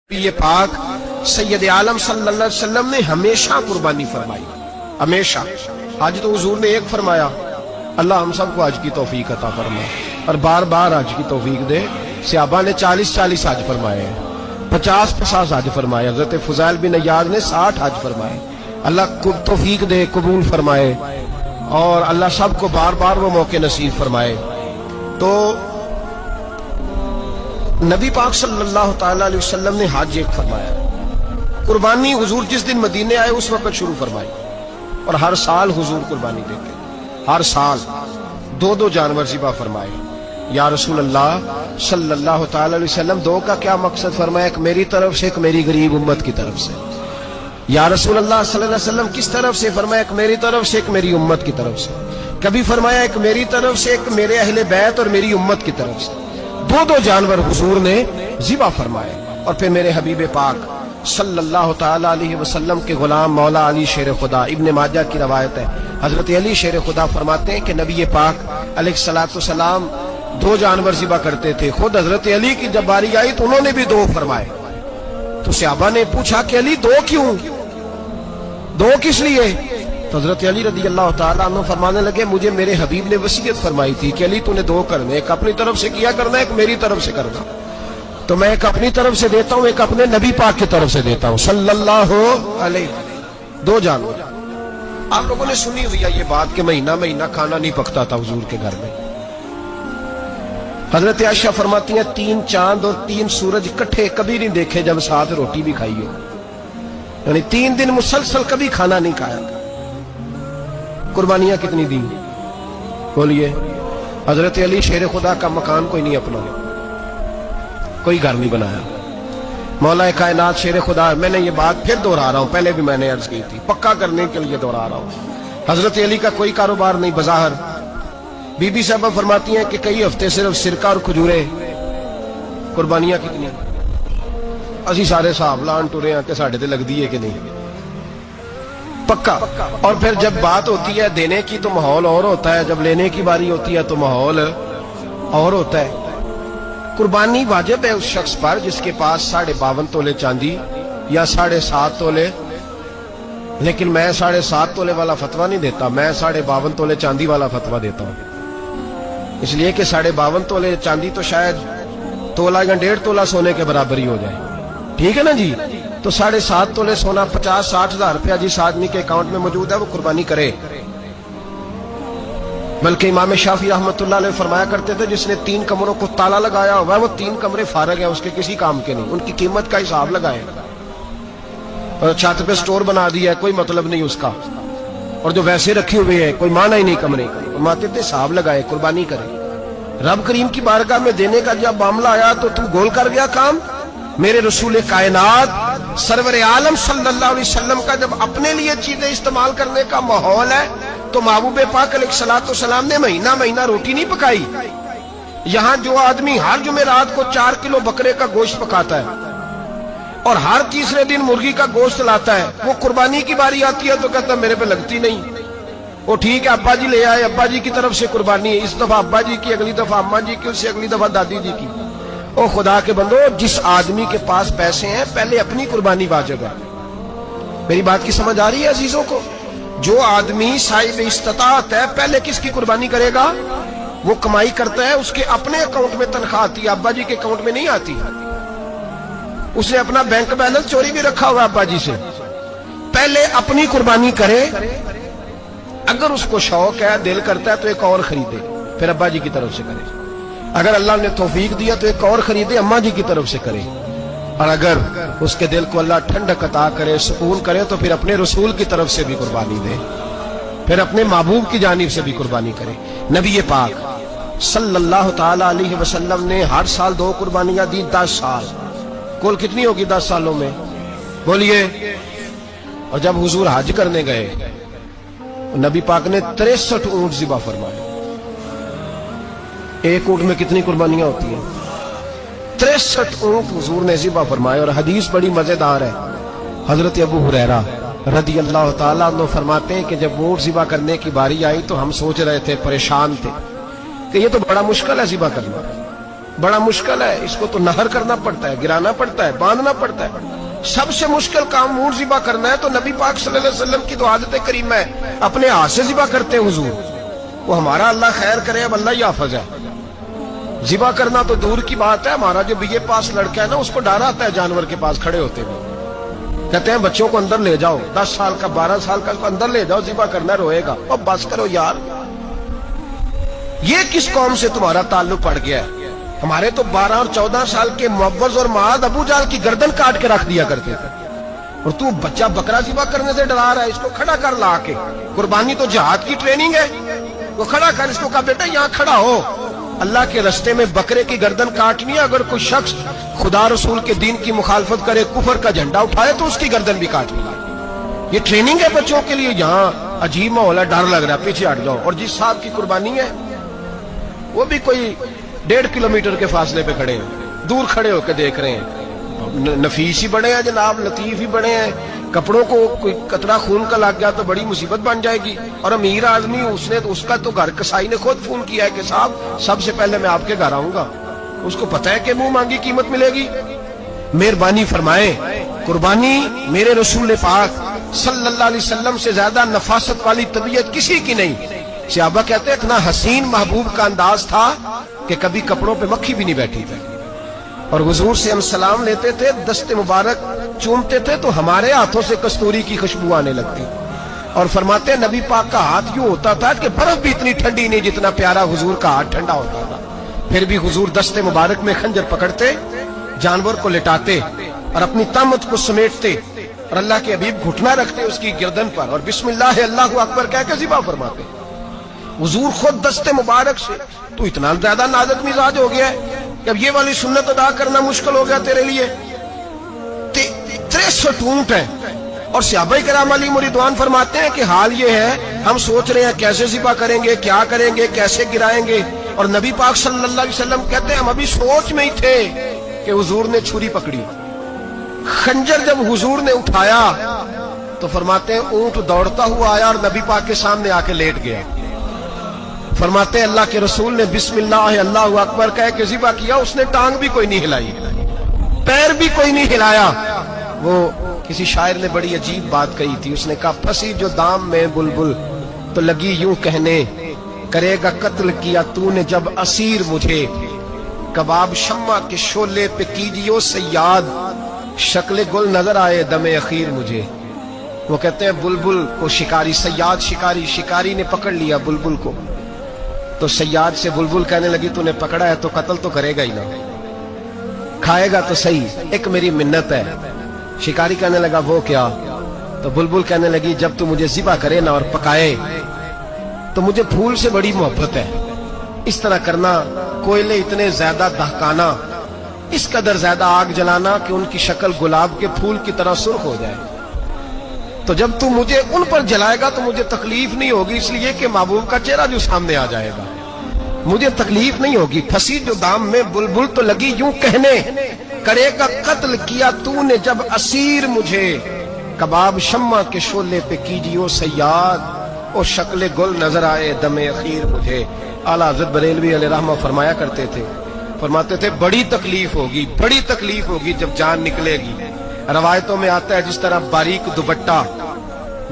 یہ پاک سید عالم صلی اللہ علیہ وسلم نے ہمیشہ قربانی فرمائی، ہمیشہ۔ آج تو حضور نے ایک فرمایا، اللہ ہم سب کو حج کی توفیق عطا فرمائے اور بار بار حج کی توفیق دے۔ صحابہ نے 40 حج فرمائے ہیں، 50 حج فرمائے، حضرت فضیل بن عیاض نے 60 حج فرمائے۔ اللہ کو توفیق دے، قبول فرمائے اور اللہ سب کو بار بار وہ موقع نصیب فرمائے۔ تو نبی پاک صلی اللہ تعالیٰ علیہ وسلم نے حج ایک فرمایا، قربانی حضور جس دن مدینے آئے اس وقت شروع فرمائی، اور ہر سال حضور قربانی دیتے، ہر سال 2 جانور ذبح فرمائے۔ یا رسول اللہ صلی اللہ تعالیٰ علیہ وسلم، 2 کا کیا مقصد فرمایا؟ ایک میری طرف سے، ایک میری غریب امت کی طرف سے۔ یا رسول اللہ صلی اللہ علیہ وسلم کس طرف سے فرمایا؟ ایک میری طرف سے، ایک میری امت کی طرف سے۔ کبھی فرمایا ایک میری طرف سے، ایک میرے اہل بیت اور میری امت کی طرف سے۔ 2 جانور حضور نے ذبح فرمائے، اور پھر میرے حبیب پاک صلی اللہ تعالیٰ علیہ وسلم کے غلام مولا علی شیر خدا، ابن ماجہ کی روایت ہے، حضرت علی شیر خدا فرماتے ہیں کہ نبی پاک علیہ السلام 2 جانور ذبح کرتے تھے۔ خود حضرت علی کی جب باری آئی تو انہوں نے بھی 2 فرمائے۔ تو صحابہ نے پوچھا کہ علی 2 کیوں؟ 2 کس لیے؟ تو حضرت علی رضی اللہ تعالیٰ عنہ فرمانے لگے، مجھے میرے حبیب نے وصیت فرمائی تھی کہ علی تو نے 2 کرنے، ایک اپنی طرف سے کیا کرنا، ایک میری طرف سے کرنا۔ تو میں ایک اپنی طرف سے دیتا ہوں، ایک اپنے نبی پاک کی طرف سے دیتا ہوں صلی اللہ علیہ۔ 2 جانور۔ آپ لوگوں نے سنی ہوئی ہے یہ بات کہ مہینہ کھانا نہیں پکتا تھا حضور کے گھر میں۔ حضرت عائشہ فرماتی ہیں 3 چاند اور 3 سورج اکٹھے کبھی نہیں دیکھے جب ساتھ روٹی بھی کھائی ہو، یعنی 3 دن مسلسل کبھی کھانا نہیں کھایا۔ قربانیاں کتنی دی بولیے؟ حضرت علی شیر خدا کا مکان کوئی نہیں اپنا، کوئی گھر نہیں بنایا۔ مولا کائنات شیر خدا، میں نے یہ بات پھر دہرا رہا ہوں، پہلے بھی میں نے عرض کی تھی، پکا کرنے کے لیے دہرا رہا ہوں۔ حضرت علی کا کوئی کاروبار نہیں بظاہر۔ بی بی صاحبہ فرماتی ہیں کہ کئی ہفتے صرف سرکہ اور کھجورے۔ قربانیاں کتنی؟ اسی سارے صاحب لان ٹورے ہیں کہ ساڑھے تے لگ دی ہے کہ نہیں، پکا۔ اور پھر جب بات ہوتی ہے دینے کی تو ماحول اور ہوتا ہے، جب لینے کی باری ہوتی ہے تو ماحول اور ہوتا ہے۔ قربانی واجب ہے اس شخص پر جس کے پاس 52.5 تولے چاندی یا 7.5 تولے، لیکن میں 7.5 تولے والا فتویٰ نہیں دیتا، میں 52.5 تولے چاندی والا فتویٰ دیتا ہوں، اس لیے کہ 52.5 تولے چاندی تو شاید تولہ یا 1.5 تولہ سونے کے برابر ہی ہو جائے، ٹھیک ہے نا جی؟ تو 7.5 تولے سونا 50-60 ہزار روپیہ جس آدمی کے اکاؤنٹ میں موجود ہے وہ قربانی کرے۔ بلکہ امام شافعی رحمۃ اللہ علیہ فرمایا کرتے تھے جس نے 3 کمروں کو تالا لگایا ہوا ہے وہ 3 کمرے فارغ ہیں، اس کے کسی کام کے نہیں، ان کی قیمت کا حساب لگائے، اور چھت پہ سٹور بنا دیا ہے، کوئی مطلب نہیں اس کا، اور جو ویسے رکھے ہوئے ہیں کوئی معنی ہی نہیں کمرے کا، فرماتے تھے حساب لگائے، قربانی کرے۔ رب کریم کی بارگاہ میں دینے کا جب معاملہ آیا تو تو گول کر گیا کام۔ میرے رسول کائنات سرور عالم صلی اللہ علیہ وسلم کا جب اپنے لیے چیزیں استعمال کرنے کا ماحول ہے تو محبوب پاک علیہ السلام نے مہینہ روٹی نہیں پکائی۔ یہاں جو آدمی ہر جمعرات کو 4 کلو بکرے کا گوشت پکاتا ہے اور ہر تیسرے دن مرغی کا گوشت لاتا ہے، وہ قربانی کی باری آتی ہے تو کہتا ہے میرے پہ لگتی نہیں۔ وہ ٹھیک ہے ابا جی لے آئے، ابا جی کی طرف سے قربانی ہے، اس دفعہ ابا جی کی، اگلی دفعہ اماں جی کی، اس سے اگلی دفعہ دادی جی کی۔ او خدا کے بندو، جس آدمی کے پاس پیسے ہیں پہلے اپنی قربانی واجب ہے۔ میری بات کی سمجھ آ رہی ہے عزیزوں کو؟ جو آدمی صاحب استطاعت ہے پہلے کس کی قربانی کرے گا؟ وہ کمائی کرتا ہے، اس کے اپنے اکاؤنٹ میں تنخواہ آتی ہے، ابا جی کے اکاؤنٹ میں نہیں آتی۔ اس نے اپنا بینک بیلنس چوری بھی رکھا ہوا ابا جی سے۔ پہلے اپنی قربانی کرے، اگر اس کو شوق ہے، دل کرتا ہے تو ایک اور خریدے، پھر ابا جی کی طرف سے کرے۔ اگر اللہ نے توفیق دیا تو ایک اور خریدے، اماں جی کی طرف سے کرے، اور اگر اس کے دل کو اللہ ٹھنڈک عطا کرے، سکون کرے تو پھر اپنے رسول کی طرف سے بھی قربانی دے، پھر اپنے محبوب کی جانب سے بھی قربانی کرے۔ نبی پاک صلی اللہ تعالیٰ علیہ وسلم نے ہر سال 2 قربانیاں دی، 10 سال، کل کتنی ہوگی 10 سالوں میں بولیے؟ اور جب حضور حج کرنے گئے نبی پاک نے 63 اونٹ ذبح فرمائے۔ ایک اونٹ میں کتنی قربانیاں ہوتی ہیں؟ 63 اونٹ حضور نے ذبح فرمائے۔ اور حدیث بڑی مزیدار ہے، حضرت ابو ہریرہ رضی اللہ تعالیٰ عنہ فرماتے ہیں کہ جب اونٹ ذبح کرنے کی باری آئی تو ہم سوچ رہے تھے، پریشان تھے کہ یہ تو بڑا مشکل ہے ذبح کرنا، بڑا مشکل ہے، اس کو تو نہر کرنا پڑتا ہے، گرانا پڑتا ہے، باندھنا پڑتا ہے۔ سب سے مشکل کام اونٹ ذبح کرنا ہے، تو نبی پاک صلی اللہ علیہ وسلم کی تو عادت کریمہ ہے، اپنے ہاتھ سے ذبح کرتے ہیں حضور۔ وہ ہمارا اللہ خیر کرے، اب اللہ ہی حافظ ہے، ذبح کرنا تو دور کی بات ہے۔ ہمارا جو بی اے پاس لڑکا ہے نا، اس کو ڈر آتا ہے جانور کے پاس کھڑے ہوتے ہوئے، کہتے ہیں بچوں کو اندر لے جاؤ، 10 سال کا 12 سال کا کو اندر لے جاؤ، ذبح کرنا، روئے گا۔ اب بس کرو یار، یہ کس قوم سے تمہارا تعلق پڑ گیا ہے؟ ہمارے تو 12 اور 14 سال کے معوذ اور معاذ ابو جہل کی گردن کاٹ کے رکھ دیا کرتے تھے، اور تو بچہ بکرا ذبح کرنے سے ڈرا رہا ہے۔ اس کو کھڑا کر لا کے، قربانی تو جہاد کی ٹریننگ ہے، وہ کھڑا کر، اس کو کہا بیٹا یہاں کھڑا ہو، اللہ کے رستے میں بکرے کی گردن کاٹنی ہے۔ اگر کوئی شخص خدا رسول کے دین کی مخالفت کرے، کفر کا جھنڈا اٹھائے، تو اس کی گردن بھی کاٹنی ہے۔ یہ ٹریننگ ہے بچوں کے لیے۔ یہاں عجیب ماحول ہے، ڈر لگ رہا ہے، پیچھے ہٹ جاؤ۔ اور جس صاحب کی قربانی ہے وہ بھی کوئی 1.5 کلومیٹر کے فاصلے پہ کھڑے ہیں، دور کھڑے ہو کے دیکھ رہے ہیں۔ نفیس ہی بڑے ہیں جناب، لطیف ہی بڑے ہیں، کپڑوں کو کوئی قطرہ خون کا لگ گیا تو بڑی مصیبت بن جائے گی۔ اور امیر آدمی، اس کا تو گھر کسائی نے خود فون کیا ہے کہ صاحب سب سے پہلے میں آپ کے گھر آؤں گا، اس کو پتہ ہے کہ منہ مانگی قیمت ملے گی۔ مہربانی فرمائیں، قربانی میرے رسول پاک صلی اللہ علیہ وسلم سے زیادہ نفاست والی طبیعت کسی کی نہیں۔ صحابہ کہتے ہیں اتنا حسین محبوب کا انداز تھا کہ کبھی کپڑوں پہ مکھی بھی نہیں بیٹھی تھی، اور حضور سے ہم سلام لیتے تھے، دست مبارک چومتے تھے تو ہمارے ہاتھوں سے کستوری کی خوشبو آنے لگتی، اور فرماتے ہیں نبی پاک کا ہاتھ یوں ہوتا تھا کہ برف بھی اتنی ٹھنڈی نہیں جتنا پیارا حضور کا ہاتھ ٹھنڈا ہوتا تھا۔ پھر بھی حضور دست مبارک میں خنجر پکڑتے، جانور کو لٹاتے اور اپنی طامت کو سمیٹتے، اور اللہ کے حبیب گھٹنا رکھتے اس کی گردن پر، اور بسم اللہ اللہ اکبر کہہ کے ذبح فرماتے۔ حضور خود دست مبارک سے۔ تو اتنا زیادہ نازک مزاج ہو گیا ہے کہ اب یہ والی سنت ادا کرنا مشکل ہو گیا تیرے لیے۔ 63 اونٹ ہیں، اور صحابہ کرام علیہم رضوان فرماتے ہیں کہ حال یہ ہے ہم سوچ رہے ہیں کیسے ذبح کریں گے، کیا کریں گے، کیسے گرائیں گے، اور نبی پاک صلی اللہ علیہ وسلم کہتے ہیں ہم ابھی سوچ میں ہی تھے کہ حضور نے چھری پکڑی، خنجر جب حضور نے اٹھایا تو فرماتے ہیں اونٹ دوڑتا ہوا آیا اور نبی پاک کے سامنے آ کے لیٹ گیا۔ فرماتے ہیں اللہ کے رسول نے بسم اللہ اللہ اکبر کہہ کے ذبح کیا، اس نے ٹانگ بھی کوئی نہیں ہلائی، پیر بھی کوئی نہیں ہلایا۔ وہ کسی شاعر نے بڑی عجیب بات کہی تھی، اس نے کہا پھنسی جو دام میں بلبل تو لگی یوں کہنے، کرے گا قتل کیا تو نے جب اسیر مجھے، کباب شمع کے شعلے پہ کیجیو صیاد، شکل گل نظر آئے دم اخیر مجھے۔ وہ کہتے ہیں بلبل کو شکاری، صیاد شکاری نے پکڑ لیا بلبل کو، تو صیاد سے بلبل کہنے لگی تو نے پکڑا ہے تو قتل تو کرے گا ہی نا، کھائے گا تو صحیح، ایک میری منت ہے۔ شکاری کہنے لگا وہ کیا؟ تو بلبل کہنے لگی جب تو مجھے ذبح کرے نا اور پکائے تو مجھے پھول سے بڑی محبت ہے، اس طرح کرنا، کوئلے اتنے زیادہ دہکانا، اس قدر زیادہ آگ جلانا کہ ان کی شکل گلاب کے پھول کی طرح سرخ ہو جائے، تو جب تو مجھے ان پر جلائے گا تو مجھے تکلیف نہیں ہوگی، اس لیے کہ محبوب کا چہرہ جو سامنے آ جائے گا مجھے تکلیف نہیں ہوگی۔ پھنسی جو دام میں بلبل تو لگی یوں کہنے، کرے گا قتل کیا تو نے جب اسیر مجھے، کباب شمع کے شعلے پہ کیجیو صیاد، او شکل گل نظر آئے دم اخیر مجھے۔ اعلیٰ حضرت بریلوی علیہ رحمہ فرمایا کرتے تھے، فرماتے تھے بڑی تکلیف ہوگی جب جان نکلے گی۔ روایتوں میں آتا ہے جس طرح باریک دوپٹہ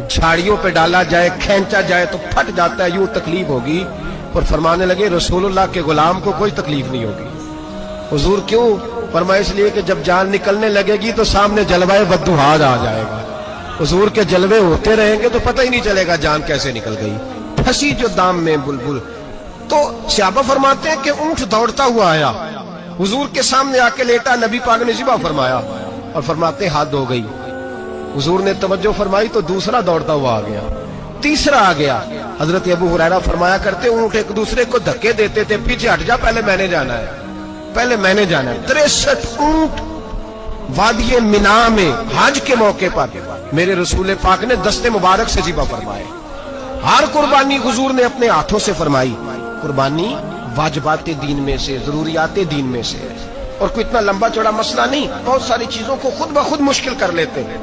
جھاڑیوں پہ ڈالا جائے، کھینچا جائے تو پھٹ جاتا ہے، یوں تکلیف ہوگی۔ اور فرمانے لگے رسول اللہ کے غلام کو کوئی تکلیف نہیں ہوگی۔ حضور کیوں؟ فرمایا اس لیے کہ جب جان نکلنے لگے گی تو سامنے جلوہ والدہا آ جائے گا، حضور کے جلوے ہوتے رہیں گے تو پتہ ہی نہیں چلے گا جان کیسے نکل گئی۔ پھنسی جو دام میں بلبل، تو صحابہ فرماتے ہیں کہ اونٹ دوڑتا ہوا آیا، حضور کے سامنے آ کے لیٹا، نبی پاک نے ذبح فرمایا، اور فرماتے حد ہو گئی۔ حضور نے توجہ فرمائی تو دوسرا دوڑتا ہوا آ گیا، تیسرا آ گیا۔ حضرت ابو ہریرہ فرمایا کرتے اونٹ ایک دوسرے کو دھکے دیتے تھے، پیچھے ہٹ جا، پہلے میں نے جانا ہے، پہلے میں نے جانا ہے۔ 63 اونٹ وادی منا میں حج کے موقع پر میرے رسول پاک نے دست مبارک سے ذبح فرمائے۔ ہر قربانی حضور نے اپنے ہاتھوں سے فرمائی۔ قربانی واجبات دین میں سے، ضروریات دین میں سے، اور کوئی اتنا لمبا چوڑا مسئلہ نہیں، بہت ساری چیزوں کو خود بخود مشکل کر لیتے ہیں۔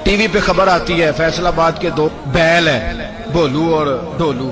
ٹی وی پہ خبر آتی ہے فیصل آباد کے 2 بیل ہیں، بولو اور ڈولو،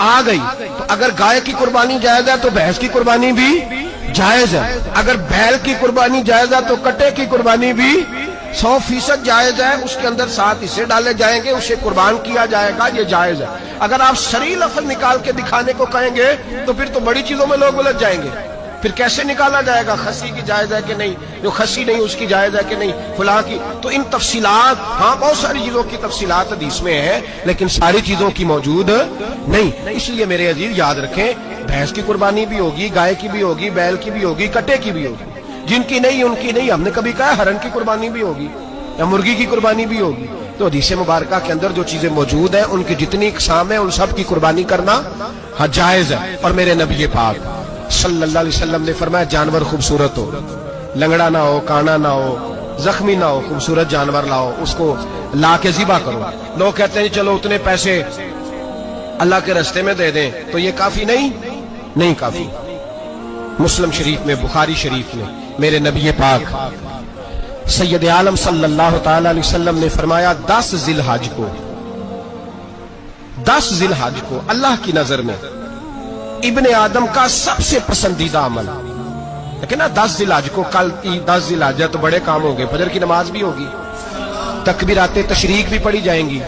آ گئی تو اگر گائے کی قربانی جائز ہے تو بھینس کی قربانی بھی جائز ہے، اگر بیل کی قربانی جائز ہے تو کٹے کی قربانی بھی 100% جائز ہے، اس کے اندر 7 حصے ڈالے جائیں گے، اسے قربان کیا جائے گا، یہ جائز ہے۔ اگر آپ صریح لفظ نکال کے دکھانے کو کہیں گے تو پھر تو بڑی چیزوں میں لوگ الجھ جائیں گے، پھر کیسے نکالا جائے گا خسی کی جائز ہے کہ نہیں، جو خسی نہیں اس کی جائز ہے کہ نہیں، فلاں کی۔ تو ان تفصیلات، ہاں بہت ساری چیزوں کی تفصیلات حدیث میں ہیں لیکن ساری چیزوں کی موجود نہیں۔ اس لیے میرے عزیز یاد رکھیں، بھینس کی قربانی بھی ہوگی، گائے کی بھی ہوگی، بیل کی بھی ہوگی، کٹے کی بھی ہوگی، جن کی نہیں ان کی نہیں۔ ہم نے کبھی کہا ہرن کی قربانی بھی ہوگی یا مرغی کی قربانی بھی ہوگی۔ تو حدیث مبارکہ کے اندر جو چیزیں موجود ہیں ان کی جتنی اقسام ہیں ان سب کی قربانی کرنا جائز ہے۔ اور میرے نبی پاک صلی اللہ علیہ وسلم نے فرمایا جانور خوبصورت ہو، لنگڑا نہ ہو، کانا نہ ہو، زخمی نہ ہو، خوبصورت جانور لاؤ، اس کو لا کے ذبح کرو۔ لوگ کہتے ہیں چلو اتنے پیسے اللہ کے راستے میں دے دیں، تو یہ کافی نہیں کافی۔ مسلم شریف میں، بخاری شریف میں میرے نبی پاک سید عالم صلی اللہ تعالی علیہ وسلم نے فرمایا 10 ذی الحج کو اللہ کی نظر میں ابن آدم کا سب سے پسندیدہ عمل، لیکن نا 10 ذی الحج کو، کل 10 ذی الحج ہے تو بڑے کام ہوں گے، فجر کی نماز بھی ہوگی، تکبیرات تشریق بھی پڑھی جائیں گی۔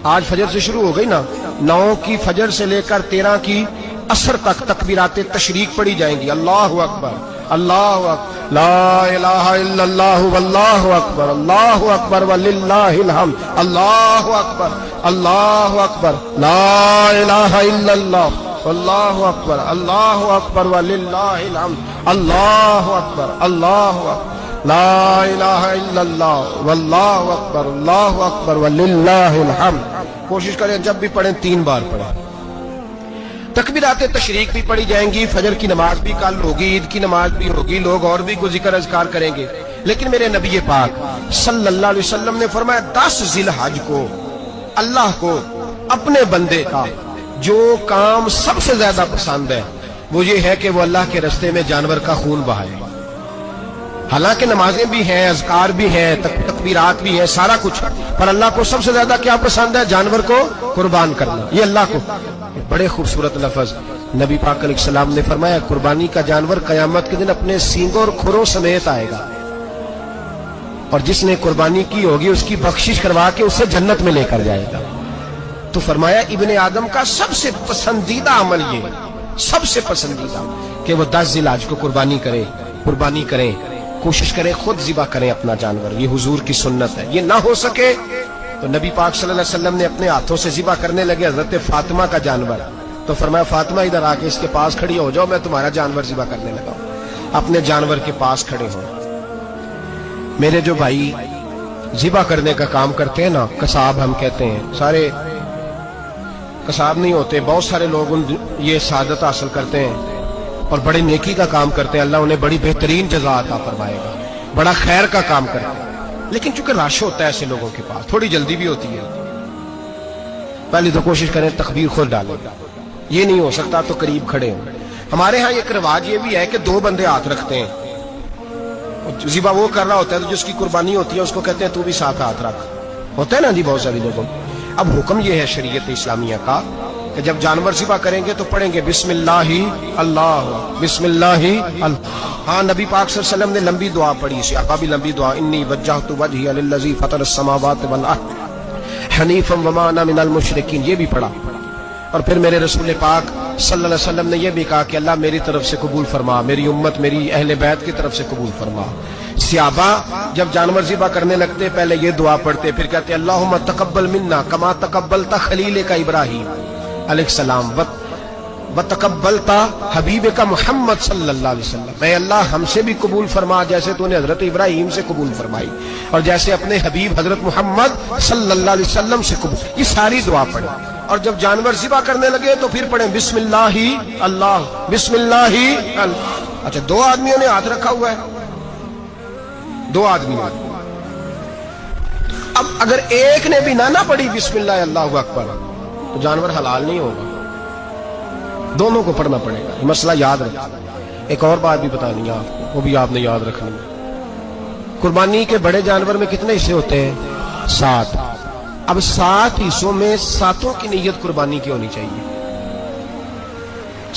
آج فجر سے شروع ہو گئی نا، 9 کی فجر سے لے کر 13 کی عصر تک تکبیرات تشریق پڑھی جائیں گی۔ اللہ اکبر، اللہ اکبر، لا الہ الا اللہ واللہ اکبر، اللہ اکبر وللہ الحمد، اللہ اکبر، اللہ اکبر، لا الہ الا اللہ واللہ اکبر، اللہ اکبر وللہ الحمد، اللہ اکبر، اللہ اکبر، لا الہ الا اللہ واللہ اکبر، اللہ اکبر وللہ الحمد۔ کوشش کریں جب بھی پڑھیں 3 بار پڑھیں۔ تکبیرات تشریق بھی پڑھی جائیں گی، فجر کی نماز بھی کل ہوگی، عید کی نماز بھی ہوگی، لوگ اور بھی ذکر اذکار کریں گے۔ لیکن میرے نبی پاک صلی اللہ علیہ وسلم نے فرمایا 10 ذی الحج کو اللہ کو اپنے بندے کا جو کام سب سے زیادہ پسند ہے وہ یہ ہے کہ وہ اللہ کے راستے میں جانور کا خون بہائے۔ حالانکہ نمازیں بھی ہیں، اذکار بھی ہیں، تکبیرات بھی ہیں، سارا کچھ، پر اللہ کو سب سے زیادہ کیا پسند ہے؟ جانور کو قربان کرنا۔ یہ اللہ کو بڑے خوبصورت لفظ نبی پاک علیہ السلام نے فرمایا قربانی کا جانور قیامت کے دن اپنے سینگوں اور کھروں سمیت آئے گا، اور جس نے قربانی کی ہوگی اس کی بخشش کروا کے اسے جنت میں لے کر جائے گا۔ تو فرمایا ابن آدم کا سب سے پسندیدہ عمل یہ، سب سے پسندیدہ کہ وہ 10 ذی الحج کو قربانی کریں، کوشش کریں خود ذبح کریں اپنا جانور۔ یہ حضور کی سنت ہے۔ یہ نہ ہو سکے تو نبی پاک صلی اللہ علیہ وسلم نے اپنے ہاتھوں سے ذبح کرنے لگے حضرت فاطمہ کا جانور، تو فرمایا فاطمہ ادھر آ کے اس کے پاس کھڑی ہو جاؤ، میں تمہارا جانور ذبح کرنے لگا ہوں۔ اپنے جانور کے پاس کھڑے ہو۔ میرے جو بھائی ذبح کرنے کا کام کرتے ہیں نا، قصاب ہم کہتے ہیں، سارے قصاب نہیں ہوتے، بہت سارے لوگ یہ سعادت حاصل کرتے ہیں اور بڑے نیکی کا کام کرتے ہیں، اللہ انہیں بڑی بہترین جزا عطا فرمائے گا، بڑا خیر کا کام کرتے ہیں۔ لیکن چونکہ رش ہوتا ہے ایسے لوگوں کے پاس، تھوڑی جلدی بھی ہوتی ہے، پہلی تو کوشش کریں تکبیر خود ڈالیں، یہ نہیں ہو سکتا تو قریب کھڑے ہوں۔ ہمارے ہاں ایک رواج یہ بھی ہے کہ 2 بندے ہاتھ رکھتے ہیں، ذبح وہ کر رہا ہوتا ہے تو جس کی قربانی ہوتی ہے اس کو کہتے ہیں تو بھی ساتھ ہاتھ رکھ، ہوتا ہے نا جی بہت ساری لوگوں۔ اب حکم یہ ہے شریعت اسلامیہ کا کہ جب جانور ذبح کریں گے تو پڑھیں گے بسم اللہ اللہ، بسم اللہ اللہ۔ ہاں نبی پاک صلی اللہ علیہ وسلم نے لمبی دعا پڑھی، صحابہ بھی لمبی دعا، انی وجہت وجہی للذی فطر السماوات والارض حنیفا وما انا من المشرکین، یہ بھی پڑھا۔ اور پھر میرے رسول پاک صلی اللہ علیہ وسلم نے یہ بھی کہا کہ اللہ میری طرف سے قبول فرما، میری امت، میری اہل بیت کی طرف سے قبول فرما۔ صحابہ جب جانور ذبح کرنے لگتے پہلے یہ دعا پڑھتے، پھر کہتے اللہم تقبل منا کما تقبلت خلیلک ابراہیم علیہ السلام وتقبلت حبیبک محمد صلی اللہ علیہ وسلم، اے اللہ ہم سے بھی قبول فرما جیسے تو نے حضرت ابراہیم سے قبول فرمائی اور جیسے اپنے حبیب حضرت محمد صلی اللہ علیہ وسلم سے قبول۔ یہ ساری دعا پڑھیں، اور جب جانور ذبح کرنے لگے تو پھر پڑھیں بسم اللہ اللہ، بسم اللہ اللہ۔ اچھا 2 آدمیوں نے ہاتھ رکھا ہوا ہے، 2 آدمی، اب اگر ایک نے بھی نہ پڑھی بسم اللہ اللہ اکبر تو جانور حلال نہیں ہوگا، دونوں کو پڑھنا پڑے گا۔ یہ مسئلہ یاد رکھنا۔ ایک اور بات بھی بتانی ہے آپ کو، وہ بھی آپ نے یاد رکھنی ہے۔ قربانی کے بڑے جانور میں کتنے حصے ہوتے ہیں؟ 7۔ اب 7 حصوں میں 7 کی نیت قربانی کی ہونی چاہیے۔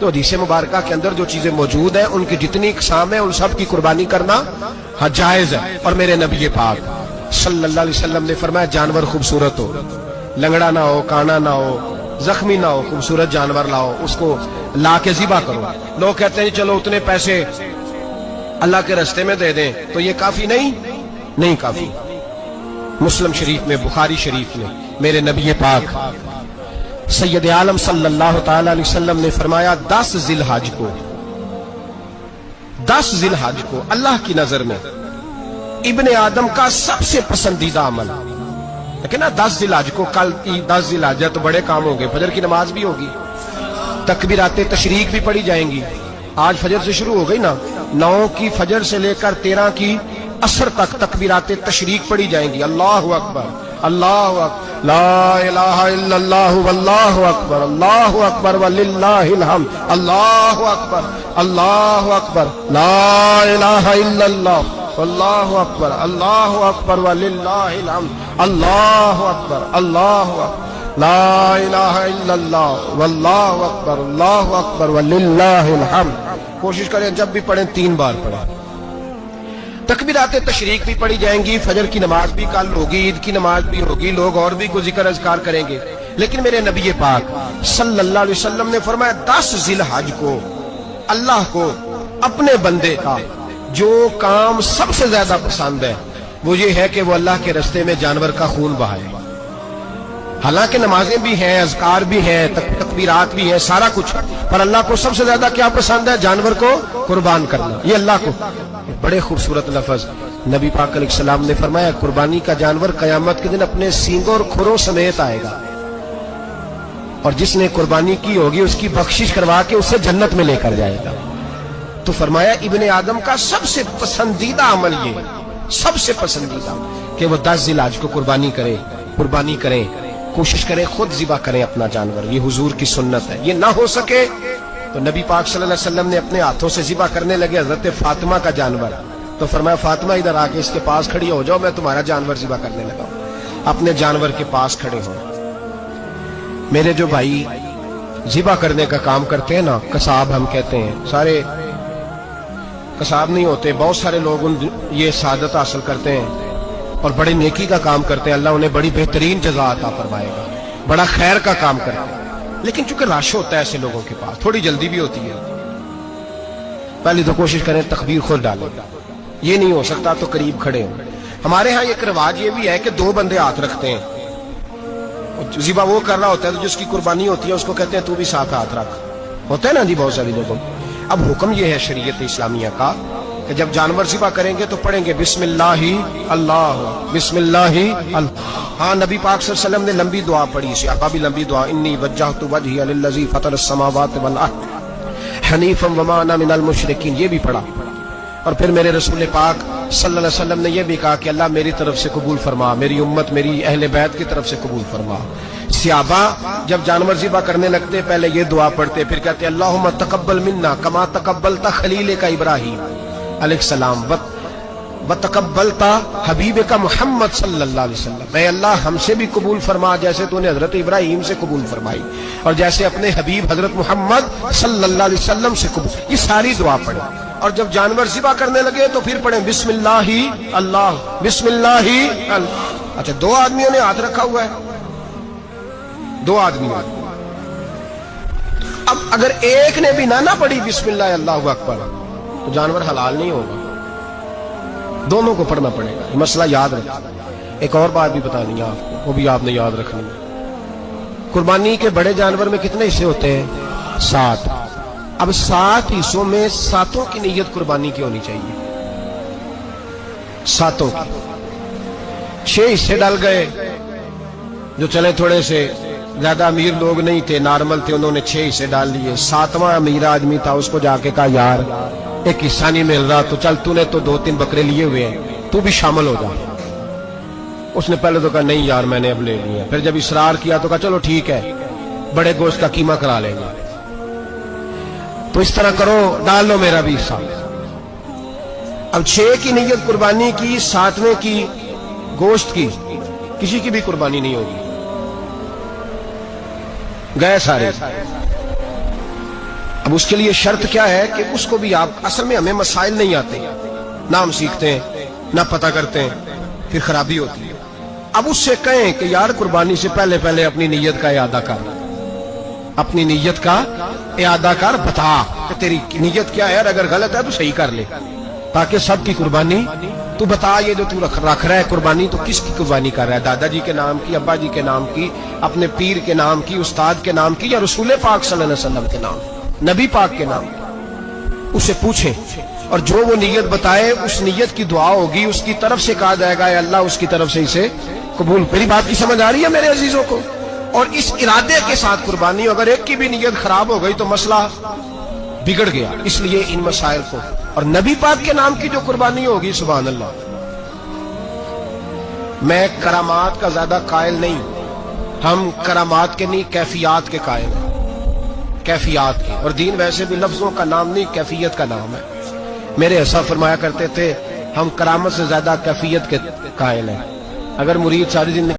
تو حدیث مبارکہ کے اندر جو چیزیں موجود ہیں ان کی جتنی اقسام ہیں ان سب کی قربانی کرنا جائز ہے. اور میرے نبی پاک صلی اللہ علیہ وسلم نے فرمایا جانور خوبصورت ہو، لنگڑا نہ ہو، کانا نہ ہو، زخمی نہ ہو، خوبصورت جانور لاؤ، اس کو لا کے ذبح کرو. لوگ کہتے ہیں چلو اتنے پیسے اللہ کے راستے میں دے دیں تو یہ کافی نہیں کافی. مسلم شریف میں، بخاری شریف میں میرے نبی پاک سید عالم صلی اللہ تعالی علیہ وسلم نے فرمایا 10 ذی الحج کو اللہ کی نظر میں ابن آدم کا سب سے پسندیدہ عمل. لیکن 10 ذی الحج کو، کل کی 10 ذی الحج ہے تو بڑے کام ہوں گے، فجر کی نماز بھی ہوگی، تکبیرات تشریق بھی پڑھی جائیں گی. آج فجر سے شروع ہو گئی نا، 9 کی فجر سے لے کر 13 کی عصر تک تکبیرات تشریق پڑھی جائیں گی. اللہ اکبر، اللہ اکبر، لا الہ الا اللہ واللہ اکبر، اللہ اکبر وللہ الحمد، اللہ اکبر، اللہ اکبر، لا الہ الا اللہ واللہ اکبر، اللہ اکبر وللہ الحمد، اللہ اکبر، اللہ اکبر، لا الہ الا اللہ واللہ اکبر، اللہ اکبر وللہ الحمد. کوشش کریں جب بھی پڑھیں 3 بار پڑھیں. تکبیرات تشریق بھی پڑھی جائیں گی، فجر کی نماز بھی کل ہوگی، عید کی نماز بھی ہوگی، لوگ اور بھی کوئی ذکر اذکار کریں گے. لیکن میرے نبی پاک صلی اللہ علیہ وسلم نے فرمایا 10 ذی الحج کو اللہ کو اپنے بندے کا جو کام سب سے زیادہ پسند ہے وہ یہ ہے کہ وہ اللہ کے راستے میں جانور کا خون بہائے. حالانکہ نمازیں بھی ہیں، اذکار بھی ہیں، تکبیرات بھی ہیں، سارا کچھ، پر اللہ کو سب سے زیادہ کیا پسند ہے؟ جانور کو قربان کرنا. یہ اللہ کو بڑے خوبصورت لفظ نبی پاک علیہ السلام نے فرمایا قربانی کا جانور قیامت کے دن اپنے سینگوں اور کھروں سمیت آئے گا، اور جس نے قربانی کی ہوگی اس کی بخشش کروا کے اسے جنت میں لے کر جائے گا. تو فرمایا ابن آدم کا سب سے پسندیدہ عمل یہ، سب سے پسندیدہ، کہ وہ 10 ذی الحج کو قربانی کریں، کوشش کریں خود ذبح کریں اپنا جانور. یہ حضور کی سنت ہے. یہ نہ ہو سکے تو نبی پاک صلی اللہ علیہ وسلم نے اپنے ہاتھوں سے ذبح کرنے لگے حضرت فاطمہ کا جانور. تو فرمایا فاطمہ ادھر آ کے اس کے پاس کھڑی ہو جاؤ، میں تمہارا جانور ذبح کرنے لگا ہوں. اپنے جانور کے پاس کھڑے ہو. میرے جو بھائی ذبح کرنے کا کام کرتے ہیں نا، قصاب ہم کہتے ہیں، سارے قصاب نہیں ہوتے، بہت سارے لوگ یہ سعادت حاصل کرتے ہیں اور بڑی نیکی کا کام کرتے ہیں. اللہ انہیں بڑی بہترین جزا عطا فرمائے گا، بڑا خیر کا کام کرتے ہیں. لیکن چونکہ رش ہوتا ہے ایسے لوگوں کے پاس، تھوڑی جلدی بھی ہوتی ہے. پہلی تو کوشش کریں تکبیر خود ڈالیں، یہ نہیں ہو سکتا تو قریب کھڑے ہوں. ہمارے ہاں ایک رواج یہ بھی ہے کہ 2 بندے ہاتھ رکھتے ہیں. ذبح وہ کر رہا ہوتا ہے تو جس کی قربانی ہوتی ہے اس کو کہتے ہیں تو بھی ساتھ ہاتھ رکھ. ہوتا ہے نا جی بہت ساری لوگوں. اب حکم یہ ہے شریعت اسلامیہ کا کہ جب جانور ذبح کریں گے تو پڑھیں گے بسم اللہ اللہ، بسم اللہ اللہ. ہاں نبی پاک صلی اللہ علیہ وسلم نے لمبی دعا پڑھی، صحابہ بھی لمبی دعا، انی وجہت وجہی للذی فطر السماوات والارض حنیفا وما انا من المشرکین، یہ بھی پڑھا. اور پھر میرے رسول پاک صلی اللہ علیہ وسلم نے یہ بھی کہا کہ اللہ میری طرف سے قبول فرما، میری امت، میری اہل بیت کی طرف سے قبول فرما. صحابہ جب جانور ذبح کرنے لگتے پہلے یہ دعا پڑھتے، پھر کہتے اللہم تقبل منا کما تقبلت خلیلک ابراہیم علیہ السلام وتقبلت حبیبک محمد صلی اللہ علیہ وسلم. اے اللہ ہم سے بھی قبول فرما جیسے تو نے حضرت ابراہیم سے قبول فرمائی، اور جیسے اپنے حبیب حضرت محمد صلی اللہ علیہ وسلم سے قبول. یہ ساری دعا پڑھیں. اور جب جانور ذبح کرنے لگے تو پھر پڑھیں بسم اللہ اللہ، بسم اللہ اللہ. اچھا 2 آدمیوں نے ہاتھ رکھا ہوا ہے، 2 آدمیوں. اب اگر ایک نے بھی نہ پڑھی بسم اللہ اللہ اکبر تو جانور حلال نہیں ہوگا. دونوں کو پڑھنا پڑے گا. یہ مسئلہ یاد رکھنا. ایک اور بات بھی بتانی ہے آپ کو، وہ بھی آپ نے یاد رکھنی ہے. قربانی کے بڑے جانور میں کتنے حصے ہوتے ہیں؟ 7. اب 7 حصوں میں 7 کی نیت قربانی کی ہونی چاہیے. 7 کی 6 حصے ڈال گئے. جو چلے تھوڑے سے زیادہ امیر لوگ نہیں تھے، نارمل تھے، انہوں نے 6 حصے ڈال لیے. 7واں امیر آدمی تھا، اس کو جا کے کہا یار ایک حصہ نہیں مل رہا تو چل تو نے تو 2-3 بکرے لیے ہوئے ہیں، تو بھی شامل ہو جا. اس نے پہلے تو کہا نہیں یار میں نے اب لے لیا. پھر جب اصرار کیا تو کہا چلو ٹھیک ہے بڑے گوشت کا قیمہ کرا لیں گے. تو اس طرح کرو، ڈال لو میرا بھی حصہ. اب 6 کی نیت قربانی کی، 7ویں کی گوشت کی، کسی کی بھی قربانی نہیں ہوگی. گئے سارے. اب اس کے لیے شرط کیا ہے کہ اس کو بھی آپ، اصل میں ہمیں مسائل نہیں آتے، نہ ہم سیکھتے ہیں نہ پتہ کرتے ہیں، پھر خرابی ہوتی ہے۔ اب اس سے کہیں کہ یار قربانی سے پہلے اپنی نیت کا اعادہ کر، اپنی نیت کا اعادہ کر، بتا کہ تیری نیت کیا ہے، اور اگر غلط ہے تو صحیح کر لے، تاکہ سب کی قربانی تو بتا، یہ جو تو رکھ رہا ہے قربانی تو کس کی قربانی کر رہا ہے؟ دادا جی کے نام کی، ابا جی کے نام کی، اپنے پیر کے نام کی، استاد کے نام کی، یا رسول پاک صلی اللہ علیہ وسلم کے نام، نبی پاک کے نام؟ اسے پوچھیں، اور جو وہ نیت بتائے اس نیت کی دعا ہوگی، اس کی طرف سے کہا جائے گا اے اللہ اس کی طرف سے اسے قبول۔ میری بات کی سمجھ آ رہی ہے میرے عزیزوں کو؟ اور اس ارادے کے ساتھ قربانی، اگر ایک کی بھی نیت خراب ہو گئی تو مسئلہ بگڑ گیا۔ اس لیے ان مسائل کو، اور نبی پاک کے نام کی جو قربانی ہوگی، سبحان اللہ۔ میں کرامات کا زیادہ قائل نہیں، ہم کرامات کے نہیں کیفیات کے قائل ہیں، کیفیات کے، اور دین ویسے بھی لفظوں کا نام نہیں کیفیت کا نام ہے۔ میرے ایسا فرمایا کرتے تھے ہم کرامت سے زیادہ کیفیت کے قائل ہیں۔ اگر مرید ساری زندگی